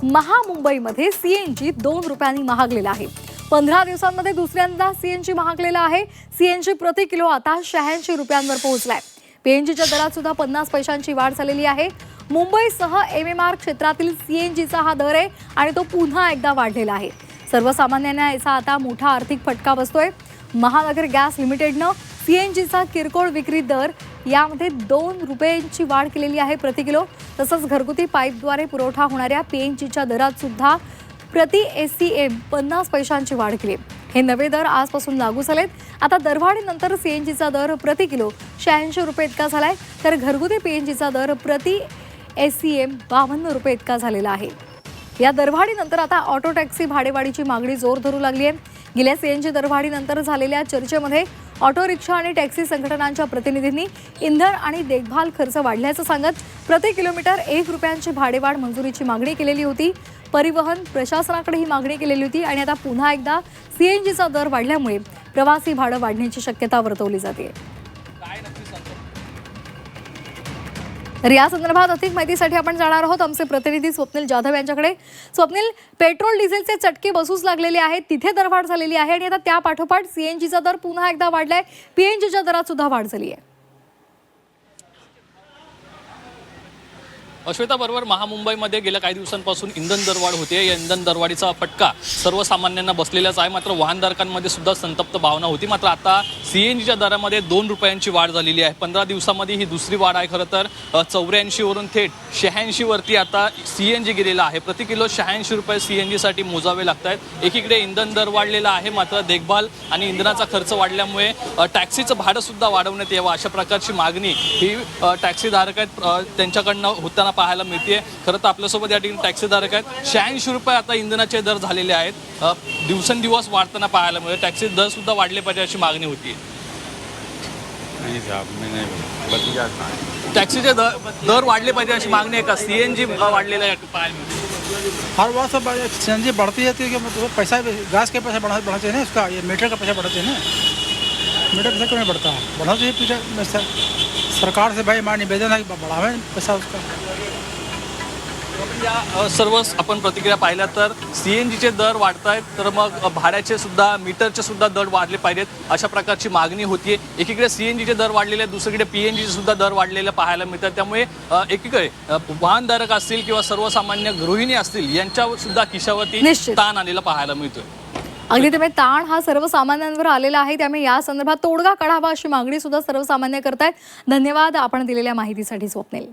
महामुंबईमध्ये CNG 2 रुपयांनी महागलेला आहे। 15 दिवसांमध्ये दुसऱ्यांदा सीएनजी महागलेला आहे। सीएनजी प्रति किलो आता 86 रुपयांवर पोहोचलाय। पीएनजीच्या दरात सुद्धा 50 पैशांची वाढ झालेली आहे। मुंबईसह एमएमआर क्षेत्रातील सीएनजीचा हा दर आहे आणि तो पुन्हा एकदा वाढलेला आहे। सर्वसामान्यांना याचा आता मोठा आर्थिक फटका बसतोय। महानगर गॅस लिमिटेडनं सीएनजीचा किरकोळ विक्री दर यामध्ये 2 रुपयांची वाढ केलेली आहे प्रति किलो। तसंच घरगुती पाईपद्वारे पुरवठा होणाऱ्या पीएनजीच्या दरात सुद्धा प्रति एससीएम 50 पैशांची वाढ केली। हे नवे दर आजपासून लागू झालेत। आता दरवाढीनंतर सीएनजीचा दर प्रति किलो 86 रुपये इतका झालाय, तर घरगुती पीएनजीचा दर प्रति एससीएम 52 रुपये इतका झालेला आहे। या दरवाढीनंतर आता ऑटो टॅक्सी भाडेवाढीची मागणी जोर धरू लागली आहे। गेल्या सीएनजी दरवाढीनंतर झालेल्या चर्चेमध्ये ऑटो रिक्षा आणि टॅक्सी संघटनांच्या प्रतिनिधींनी इंधन आणि देखभाल खर्च वाढल्याचं सांगत प्रति किलोमीटर 1 रुपयांची भाडेवाढ मंजुरीची मागणी केलेली होती। परिवहन प्रशासनाकडे ही मागणी केलेली होती आणि आता पुन्हा एकदा सीएनजीचा दर वाढल्यामुळे प्रवासी भाडं वाढण्याची शक्यता वर्तवली जाते। तर या संदर्भात अधिक माहितीसाठी आपण जाणार आहोत आमचे प्रतिनिधी स्वप्नील जाधव यांच्याकडे। स्वप्नील, पेट्रोल डिझेलचे चटके बसूच लागलेले आहेत, तिथे दरवाढ झालेली आहे आणि आता त्या पाठोपाठ सीएनजीचा दर पुन्हा एकदा वाढलाय, पीएनजीच्या दरात सुद्धा वाढ झाली आहे। श्वेता, बरोबर, महामुंबईमध्ये गेल्या काही दिवसांपासून इंधन दरवाढ होते। या इंधन दरवाढीचा फटका सर्वसामान्यांना बसलेलाच आहे। मात्र वाहनधारकांमध्ये सुद्धा संतप्त भावना होती। मात्र आता सीएनजीच्या दरामध्ये 2 रुपयांची वाढ झालेली आहे। 15 दिवसांमध्ये ही दुसरी वाढ आहे। खरं तर 84 वरून थेट 86 वरती आता सीएनजी गेलेला आहे। प्रति किलो 86 रुपये सीएनजीसाठी मोजावे लागत आहेत। एकीकडे इंधन दर वाढलेला आहे, मात्र देखभाल आणि इंधनाचा खर्च वाढल्यामुळे टॅक्सीचं भाडं सुद्धा वाढवण्यात यावं अशा प्रकारची मागणी ही टॅक्सीधारक आहेत त्यांच्याकडनं होताना पाहायला मिळते। खरं तर आपल्यासोबत या ठिकाणी टॅक्सीधारक आहेत। 86 रुपये आता इंधनाचे दर झालेले आहेत, दिवसेंदिवस वाढताना पाहायला मिळते। टॅक्सी दर सुद्धा वाढले पाहिजे अशी मागणी होती। टॅक्सीचे दर वाढले पाहिजे अशी मागणी आहे का? सीएनजी वाढलेला आहे पाहायला मिळते। हर बार सब सीएनजी बढ़ती जाती है कि मतलब पैसा गैस के पैसा बढ़ना चाहिए ना, उसका ये मीटर का पैसा बढ़ना चाहिए ना। मीटर पैसा क्यों नहीं बढ़ता? बढ़ना चाहिए सरकार से। भाई हमारा निवेदन है कि बढ़ावें पैसा उसका। या सर्व आपण प्रतिक्रिया पाहिल्या तर सीएनजीचे दर वाढत आहेत, तर मग भाड्याचे सुद्धा मीटरचे सुद्धा दर वाढले पाहिजेत अशा प्रकारची मागणी होतीये। एकीकडे सीएनजीचे दर वाढलेले, दुसरीकडे पीएनजीचे सुद्धा दर वाढलेले पाहायला मिळतात। त्यामुळे एकीकडे वाहनधारक असतील किंवा सर्वसामान्य गृहिणी असतील यांच्यावर सुद्धा खिशावरती ताण आलेला पाहायला मिळतोय। अगदी त्यामुळे ताण हा सर्वसामान्यांवर आलेला आहे, त्यामुळे या संदर्भात तोडगा काढावा अशी मागणी सुद्धा सर्वसामान्य करतायत। धन्यवाद आपण दिलेल्या माहितीसाठी स्वप्नील।